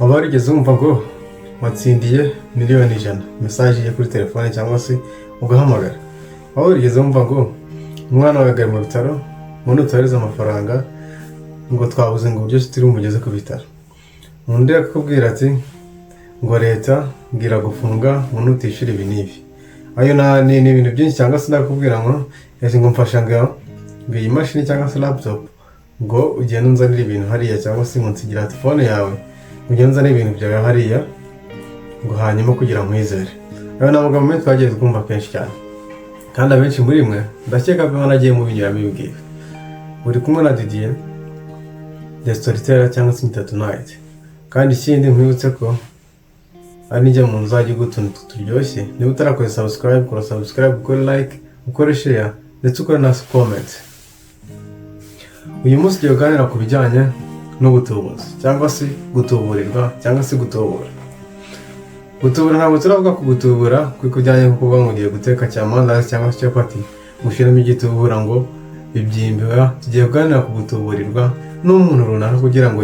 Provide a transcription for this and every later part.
waba warigeze wumva ngo watsindiye miliyoni 100 message ye kuri telefone cyangwa se ugahamagara? Waba warigeze wumva ngo umwana wawe ari mu bitaro umuntu utareze amafaranga ngo twabuze ngo uburyo turi umugeze ku bitaro, undi akakubwira ati ngo leta ngira gufunga umuntu utishyura ibi n'ibi? Ayo ni ibintu byinshi, cyangwa se nakubwira ngo ese ngo mfasha ngo iyi mashini cyangwa se laptop ngo ugende unzanire ibintu hariya, cyangwa se nsigira telefone yawe ugende unzanire ibintu byawe hariya ngo hanyuma kugira nkwizere. Ayo namagambo menshi twagiye twumva kenshi cyane, kandi abenshi muri mwe ndakeka ko nagiye mu binyuramo ibibwiye. Uri kumwe na Didier the storyteller cyangwa se Nyita Tonight, kandi ikindi nkwibutse ko ari njye mu nzajya gutuntu turyoshye. Niba utarakora subscribe, kora subscribe, ukore like, ukore share ndetse ukore na comment. Uyu munsi tugiye kuganira ku bijyanye n'ubutubuzi cyangwa se gutuburirwa cyangwa se gutubura. Gutubura ntabwo turavuga ku gutubura kuko kujyanye no kuvuga ngo ugiye guteka cyamandazi cyangwa se chapati gushyiramo igitubura ngo bibyimbiwe. Tugiye kuganira ku gutuburirwa n'umuntu runaka kugira ngo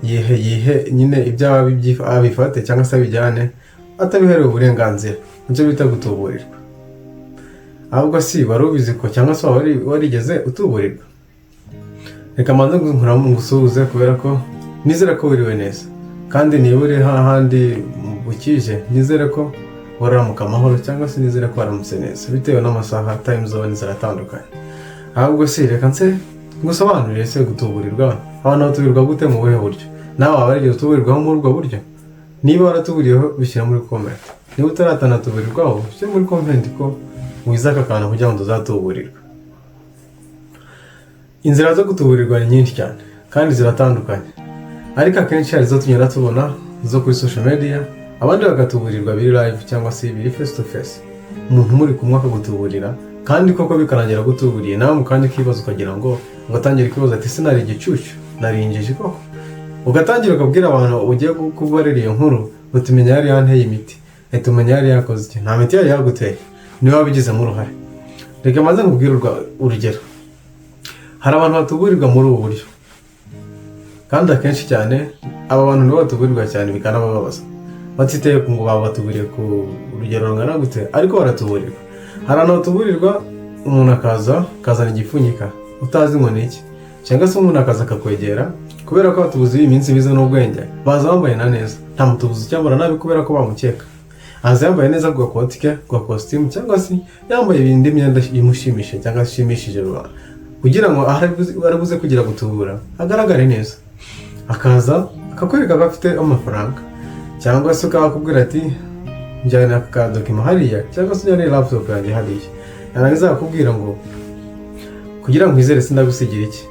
yihe nyine ibyaha abifate cyangwa se abijyane atabiherewe uburenganzira, nicyo bita gutuburirwa. Ahubwo si wari ubizi ko cyangwa se warigeze utuburirwa? Reka manze ngusuhuze kubera ko nizere ko wiriwe neza, kandi niba uri hahandi bukije nizere ko waramuka amahoro, cyangwa se nizere ko waramutse neza bitewe n'amasaha time zone ziratandukanye. Ahubwo si reka ngusobanurire se gutuburirwa abantu batuburirwa gute, mu buhe buryo? Nawe waba warigeze utuburirwaho muri ubwo buryo? Niba waratuburiyeho bishyira muri comment, niba utaratanatuburirwaho bishyira muri comment ko wiza aka kantu kugira ngo uzatuburirwe. Inzira zo gutuburirwa ni nyinshi cyane kandi ziratandukanye, ariko akenshi hari zo tunyura tubona zo kuri social media, abandi bagatuburirwa biri live cyangwa se biri face to face, umuntu muri kumwe akagutuburira kandi koko bikanagera gutuburiye nawe mu kanya kibazo ukagira ngo ugatangira ikibazo ati sinari igicucu narinjije koko, ugatangira ukabwira abantu ugiye kubarira iyo nkuru utumenya yari yanteye imiti, tumenya yari yakoze iki, nta miti yari yaguteye, niwe wabigizemo uruhare. Reka maze nkubwire urugero. Hari abantu batuburirwa muri ubu buryo, kandi akenshi cyane aba bantu nibo batuburirwa cyane bikanababaza, batiteye ku ngo batuburiye ku rugero rungana gute, ariko baratuburirwa. Hari abantu batuburirwa umuntu akazana igipfunyika utazi ngo ni iki, cyangwa se umuntu akaza akakwegera kubera ko batubuzi iminsi bize n'ubwenge, baza bambaye na neza, nta mutubuzi cyambara nabi kubera ko bamukeka. Aza yambaye neza kwa koti ke, kwa costume, cyangwa se yambaye ibindi myenda imushimisha cyangwa ishimishije rubanda, kugira ngo arabuze kugira gutubura agaragare neza. Akaza akakwereka ko afite amafaranga, cyangwa se akakubwira ati njyana aka document hariya, cyangwa se njyana laptop yanjye hariya. Yarangiza akakubwira ngo kugira ngo izere sindagusigira iki,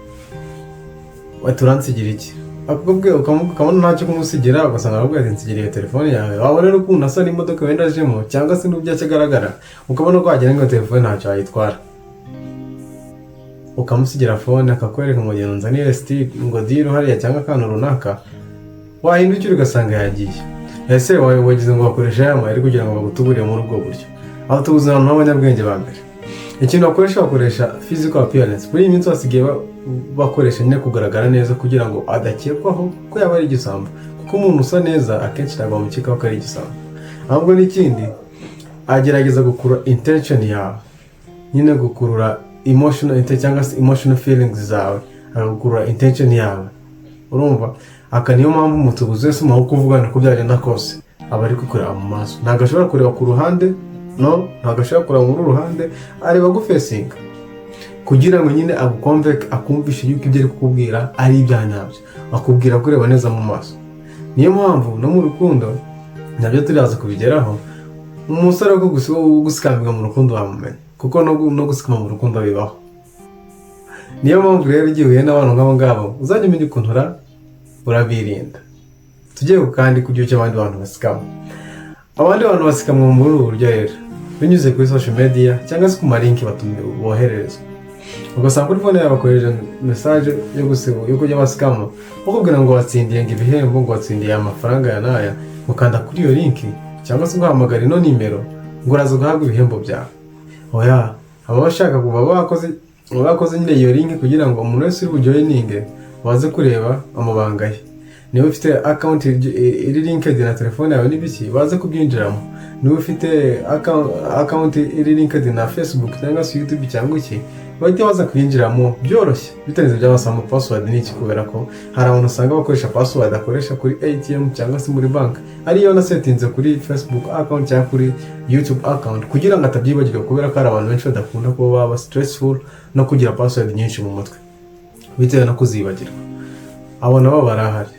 waturansigira iki, akakubwira ukamubona ntacyo kumusigira, ugasanga arabwira ati nsigiriye telefone yawe. Wabona rero ukuntu asa n'imodoka wenda ajemo, cyangwa se n'ubyo kigaragara, ukabona ko wagira ngo telefone ntacyo ayitwara, ukamusigira phone akakwereka ngo ngenda nzanire stick ngo diro hariya cyangwa akantu runaka, wahindukira ugasanga yagiye. Ese wagize ngo bakoresha aya mayeri kugira ngo bagutuburire muri ubwo buryo? Aho tubuze abantu b'abanyabwenge ba mbere, ikintu bakoresha physical appearance. Muri iyi minsi basigaye bakoresha nyine kugaragara neza kugira ngo adakekwaho ko yaba ari igisambo, kuko umuntu usa neza akenshi ntabwo bamukekaho ko ari igisambo. Ahubwo n'ikindi agerageza gukurura intention yawe, nyine gukurura emotional cyangwa se emotional feelings zawe, agakurura intention yawe. Urumva? Aka niyo mpamvu umutubuzi wese mu kuvugana ko byagenda kose aba ari kukureba mu maso, ntabwo ashobora kureba ku ruhande, no, ntabwo ashobora kureba mu ruhande, areba gufesinga kugira ngo nyine agukonveke, akumvishe yuko ibyo ari kukubwira ari ibyanyabyo, akubwira kureba neza mu maso. Niyo mpamvu no mu rukundo nabyo turaza kubigeraho, umusore wo gusikamira mu rukundo wamumenya, kuko no gusikama mu rukundo bibaho. Niyo mpamvu rero igihe uhuye n'abantu nk'abo ngabo uzajya umenya ukuntu urabirinda. Tugiye kandi kugira icyo abandi bantu basikama. Abandi bantu basikamwa muri ubu buryo rero binyuze kuri social media cyangwa se ku malinki bohererezwa. Ugasanga kuri phone yawe bakoresha message yo kujya basikama, bakubwira ngo watsindiye ngo ibihembo, ngo watsindiye amafaranga ya naya, ukanda kuri iyo linki cyangwa se ugahamagara ino nimero ngo uraza guhabwa ibihembo byawe. Oya, aba bashaka kuba bakoze nyine iyo linki kugira ngo umuntu wese uri bujoyininge waze kureba amabanga ye. niba ufite account iri linked na telefone yawe n'ibiki baze kubyinjiramo, niba ufite account iri linked na Facebook cyangwa se YouTube cyangwa iki bahita baza kuyinjiramo byoroshye bitarenze byabasaba password n'iki, kubera ko hari abantu usanga bakoresha password akoresha kuri ATM cyangwa se muri bank, ariyo na settinze kuri Facebook account cyangwa kuri YouTube account kugira ngo atabyibagirwa, kubera ko hari abantu benshi badakunda kuba baba stressful no kugira password nyinshi mu mutwe bitewe no kuzibagirwa. Abo nabo barahari.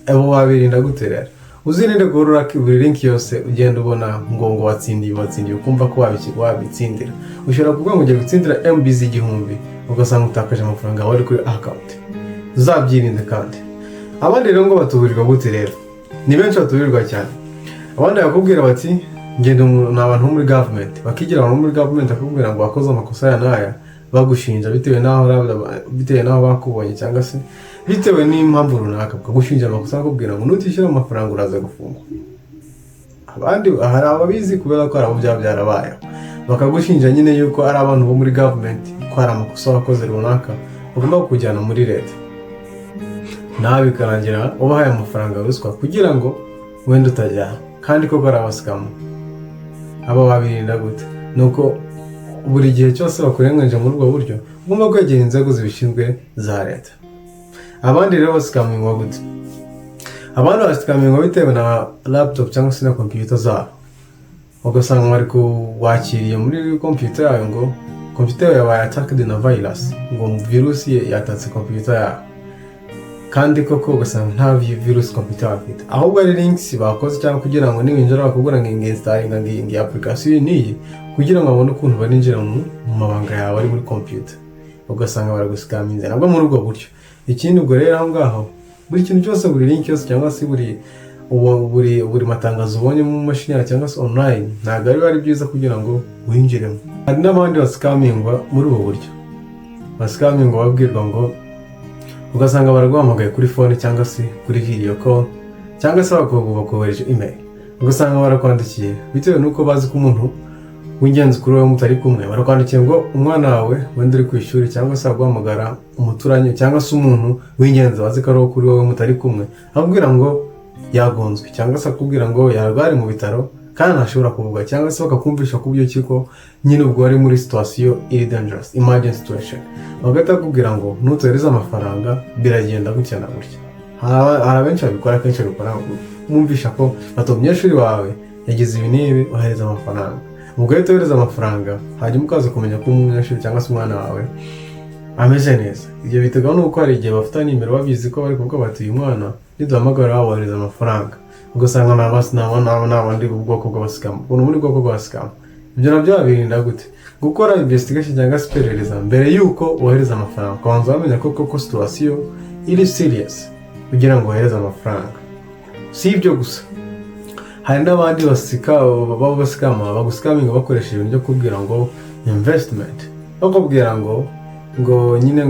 Abo wabirinda gute rero? Uzirinde guhora buri link yose ugenda ubona ngo watsindiye ukumva ko wabitsindira. Ushobora kuvuga ngo ugiye gutsindira MBZ 1000 ugasanga utakaje amafaranga wari kuri account. Uzabyirinde kandi. Abandi rero ngo batuburirwa gute rero? Ni benshi batuburirwa cyane. Abandi bakubwira bati ngende n'abantu muri government, bakigira abantu muri government akubwira ngo wakoze amakosa ya naya, bagushinja bitewe naho bakubonye cyangwa se bitewe n'impamvu runaka, bakagushinja amakosa bakubwira ngo nutishyura amafaranga uraza gufungwa. Abandi hari ababizi kubera ko arabo byarabaye, bakagushinja nyine yuko ari abantu bo muri government ko hari amakosa wakoze runaka bagomba kujyana muri leta, nawe bikarangira ubahaye amafaranga ruswa kugira ngo wenda utajyana, kandi koko ari abasikamu. Aba babirinda gute? Nuko buri gihe cyose bakurenganje muri ubwo buryo ugomba kwegera inzego zibishinzwe za leta. Abandi rero basikaminwa gute? Abandi basikaminwa bitewe na laptop cyangwa se na computer zabo, ugasanga bari kuwakiriye muri computer yawe ngo computer yawe attacked na virus, ngo virus yatatse computer yawe, kandi koko ugasanga nta virus computer afite, ahubwo ari links bakoze cyangwa kugira ngo niwinjira bakubwira ngo installing ngi application niyi kugira ngo babone ukuntu baninjira mu mabanga yawe ari muri computer, ugasanga baragusikaminze nabwo muri ubwo buryo. Ikindi ubwo rero aho ngaho buri kintu cyose, buri link yose cyangwa se buri matangazo ubonye mu mashini yawe cyangwa se online ntabwo ari byiza kugira ngo winjiremo. Hari n'abandi basikamingwa muri ubu buryo, basikamingwa babwirwa ngo ugasanga baraguhamagaye kuri phone cyangwa se kuri video call cyangwa se bakohereje email, ugasanga barakwandikiye bitewe nuko bazi ko umuntu w'ingenzi kuri wowe mutari kumwe, barakwandikiye ngo umwana wawe wenda uri ku ishuri cyangwa se guhamagara umuturanyi cyangwa se umuntu w'ingenzi bazi ko ari kuri wowe mutari kumwe, akubwira ngo yagonzwe cyangwa se akubwira ngo yarwari mu bitaro kandi ntashobora kuvuga, cyangwa se bakakumvisha ku buryo kiko nyine ubwo ari muri situation iri dangerous, emergency situation, bagahita bakubwira ngo nutohereza amafaranga biragenda gutya na gutya. Hari abenshi babikora, kenshi babikora kumvisha ko umunyeshuri wawe yagize ibi n'ibi, ohereza amafaranga. Ugahita wohereza amafaranga hanyuma ukaza kumenya ko umunyeshuri cyangwa se umwana wawe ameze neza. Ibyo biterwa nuko hari igihe bafata nimero babizi ko bari kuvuga bati uyu mwana niduhamagara wohereza amafaranga, ugasanga n'abandi ubwoko bw'abasikamu, ukuntu muri bwoko bw'abasikamu. Ibyo nabyo babirinda gute? Gukora investigation cyangwa se iperereza mbere yuko wohereza amafaranga, ukabanza wamenya ko koko situation iri serious kugira ngo wohereze amafaranga. Si ibyo gusa, hari n'abandi basikama bagusikaminga bakoresheje ibintu byo kubwira ngo investment, bakubwira ngo nyine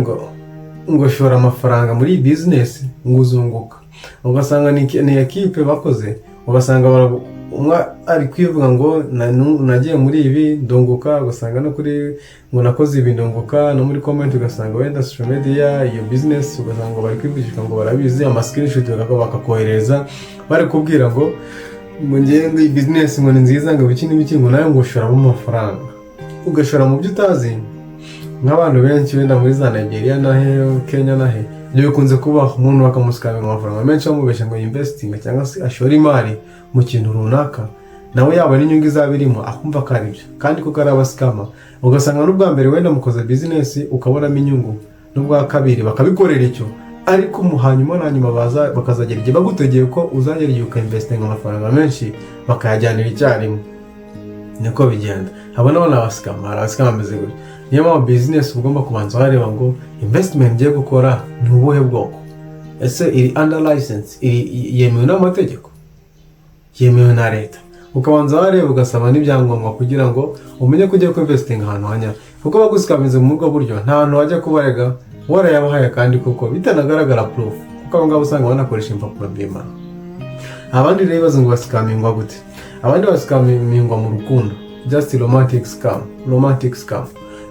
ngo shora amafaranga muri business ngo uzunguka. Ugasanga ni equipe bakoze, ugasanga umwe ari kwivuga ngo nagiye muri ibi ndunguka, ugasanga no kuri ngo nakoze ibi ndunguka, no muri comment ugasanga wenda social media iyo business ugasanga bari kwivugishwa ngo barabizi, ama screenshot bakakohereza bari kubwira ngo ngende business ngo ni nziza ngo biki n'ibiki, ngo nayo ngo shora mu mafaranga, ugashora mu byo utazi. Nk'abantu benshi wenda muri za Nigeria nahe Kenya nahe ibyo bikunze kubaho, umuntu bakamusikamira amafaranga menshi bamubeshya ngo investing cyangwa se ashora imari mu kintu runaka, nawe yaba n'inyungu izabirimo akumva ko ari byo, kandi kuko ari abasikama. Ugasanga n'ubwa mbere wenda mukoze business ukabonamo inyungu, n'ubwa kabiri bakabikorera icyo, ariko hanyuma na nyuma bakazagera igihe bagutegeye ko uzagera igihe ukainvestinga amafaranga menshi bakayajyanira icyarimwe. Niko bigenda. Abo nabo ni abasikama, hari abasikama bameze gutya. Niyo mpamvu business ugomba kubanza wareba ngo investment ngiye gukora ni ubuhe bwoko, ese iri under license, yemewe n'amategeko, yemewe na leta. Ukabanza wareba ugasaba n'ibyangombwa kugira ngo umenye ko ugiye investing ahantu hanya, kuko bagusikamize mu bwo buryo nta hantu wajya kubarega warayabahaye kandi kuko bitanagaragara proof, kuko abo ngabo usanga banakoresha impapuro mpimbano. Abandi rero bazi ngo basikamingwa gute? Abandi basikamingwa mu rukundo, just romantic scam.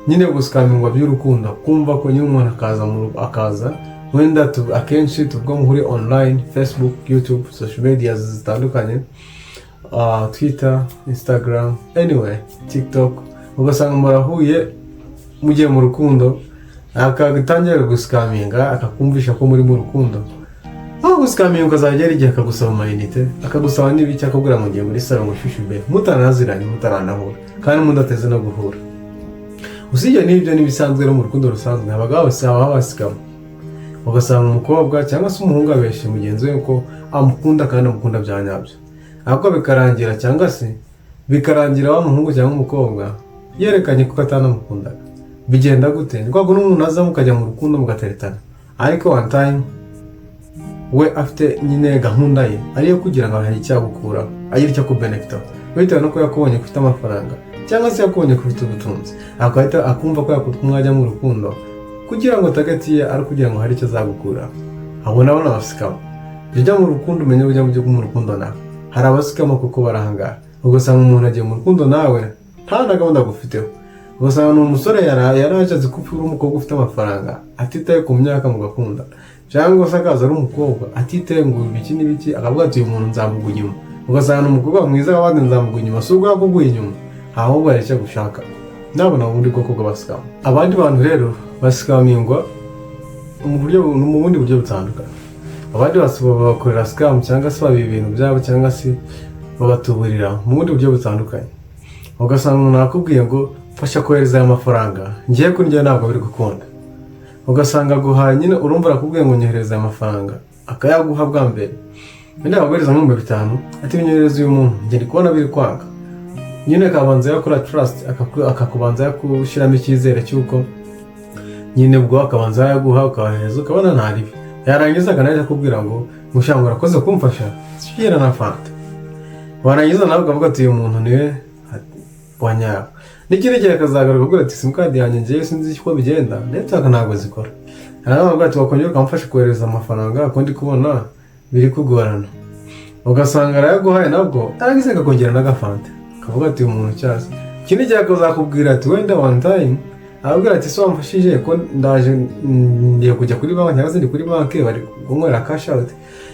Nyine gusikamingwa by'urukundo, kumva ko nyine umuntu akaza wenda akenshi tuvuga muri online, Facebook, YouTube, social media zitandukanye, Twitter, Instagram, anyway, TikTok, ugasanga murahuye mugiye mu rukundo, akatangira guskaminga, akakumvisha ko muri mu rukundo. Aho guskaminga ukazagera igihe akagusaba amayinite, akagusaba n'ibiki, akabwira ngo ngiye muri salon gushusha imbere, mutanaziranye, mutananahura kandi mudateze no guhura. Usibye n'ibyo nibisanzwe no mu rukundo rusanzwe, abagabo basikama, ugasanga umukobwa cyangwa se umuhungu abeshe mugenzi we ko amukunda kandi amukunda bya nyabyo, ahubwo bikarangira cyangwa se bikarangira wa muhungu cyangwa umukobwa yerekanye ko atanamukundaga. Bigenda gute? Nubwo n'umuntu aza mukajya mu rukundo mugateretana, ariko one time we afite nyine gahunda ye ariyo kugira ngo hari icyagukura, agira icyo kubenefita bitewe nuko yakubonye ufite amafaranga cyangwa se yakubonye ko ufite ubutunzi, akahita akumva ko yakutwumwajya mu rukundo kugira ngo tagatiye ari kugira ngo hari icyo azagukura. Abona abasikama bijya mu rukundo, umenye ujya mu rukundo nawe. Hari abasikama kuko barahangara, ugasanga umuntu agiye mu rukundo nawe nta na gahunda agufiteho. Ugasanga umusore yaraje azi ko uri umukobwa ufite amafaranga, atitaye ku myaka mugakunda, cyangwa se akaza ari umukobwa atitaye ngo ibiki n'ibiki, akavuga ati uyu muntu nzamuguha inyuma. Ugasanga umukobwa mwiza w'abandi nzamuguha inyuma, si ubwo yakuguha inyuma, ahubwo hari icyo gushaka. Nabona ubundi bwoko bw'abasikama. Abandi bantu rero basikamingwa mu bundi buryo butandukanye. Abandi bakorera scam cyangwa se babiba ibintu byabo cyangwa se babatuburira mu bundi buryo butandukanye. Ugasanga umuntu akubwiye ngo fasha kohereza aya mafaranga, ngiye kuri njye ntabwo biri gukunda. Ugasanga guhaye nyine urumva arakubwiye ngo nyohereza aya mafaranga, akayaguha bwa mbere. Wenda abaguhereza nko mu 5, ati nyohereza uyu muntu, ngiye kubona biri kwanga. Nyine akabanza yakora trust, akakubanza yakushiramo icyizere cyuko nyine bwo akabanza yaguha, ukahereza ukabona ntaribi. Yarangiza akanaje akubwira ngo mushanga urakoze kumfasha, shyira na fanta. Warangiza nawe ukavuga ati uyu muntu niwe wanyabo. N'ikindi gihe akazagaruka kugira ati simukadi yanjye ngiye sinzi uko bigenda, network ntabwo zikora. Aravuga ati wakongera ukamfasha kohereza amafaranga, akundi kubona biri kugorana. Ugasanga arayaguhaye nabwo aragize akakongera n'agafanta. Akavuga ati umuntu cyase. Ikindi gihe akazakubwira ati wenda one time, arabwira ati so wamfashije ko ndaje ngiye kujya kuri banki cyangwa se ndi kuri banki bari kunywera cash out.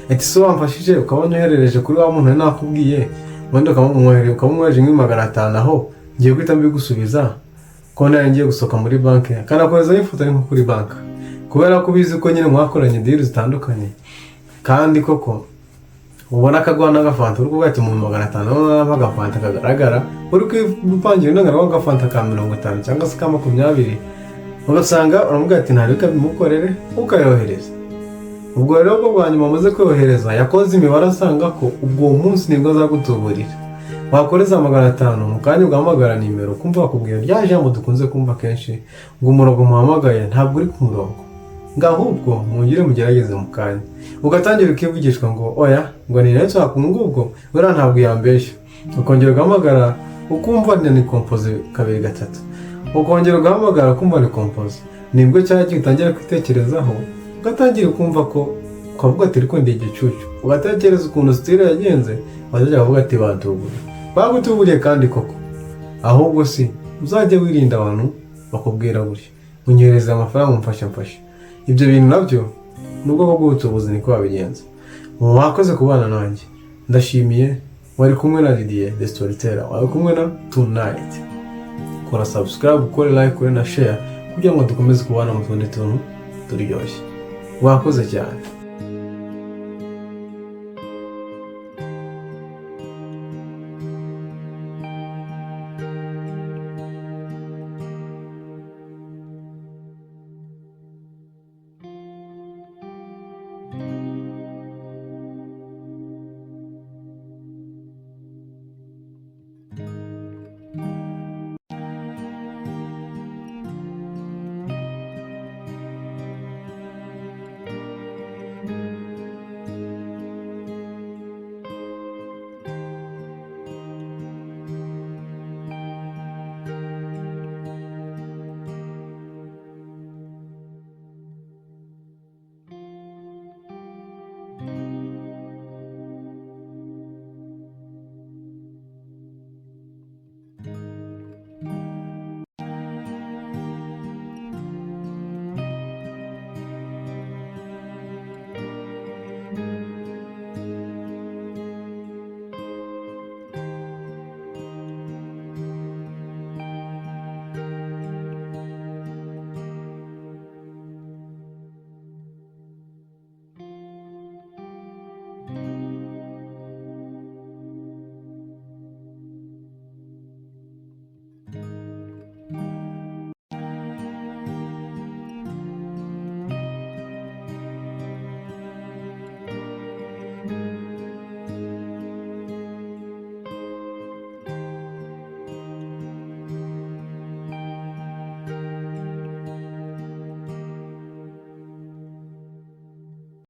Ati so wamfashije ukabona uherereje kuri wa muntu nakubwiye, wenda ukamumwohereje nk'M500 aho ngiye guhita mbigusubiza ko nari ngiye gusoka muri banki, kandi akohereza ifoto ari nko kuri banki, kubera ko bizi ko nyine mwakoranye deal zitandukanye. Kandi koko ubona akagwa n'agafanta uri kuvuga ati mu 500 n'agafanta kagaragara, uri kwipangira n'agara w'agafanta ka 50 cyangwa se ka 20, ugasanga uramubwira ati ntareka bimukorere ukayohereza. Ubwo rero bwo bwanyuma amaze kohereza yakoze imibare asanga ko ubwo munsi nibwo azagutuburira. Wakoreza 500 mu kanya ugahamagara nimero, kumva bakubwira rya jambo dukunze kumva kenshi ngo umurongo muhamagaye ntabwo uri ku murongo, ngahubwo mungire mugerageze mu kanya. Ugatangira ukivugishwa ngo oya ngo ni rero twakunga ubwo ura ntabwo yambesha. Ukongera ugahamagara ukumva ni compose 2-3, ukongera ugahamagara ukumva ni compose, nibwo cyagiye utangira kwitekerezaho, ugatangira ukumva ko ukavuga ati ariko ndi igicucu. Ugatekereza ukuntu style yagenze, bazajya bavuga ati bagutuburiye kandi koko. Ahubwo si uzajya wirinda abantu bakubwira gutya, unyereza amafaranga umfasha. Ibyo bintu nabyo nubwo bwo gutubuzi niko babigenza. Wakoze kubana nanjye, ndashimiye. Wari kumwe na Didier the Storyteller, wari kumwe na Tonight. Kora subscribe, ukore like, ukore na share kugira ngo dukomeze kubana mu tundi tuntu turyoshye. Wakoze cyane.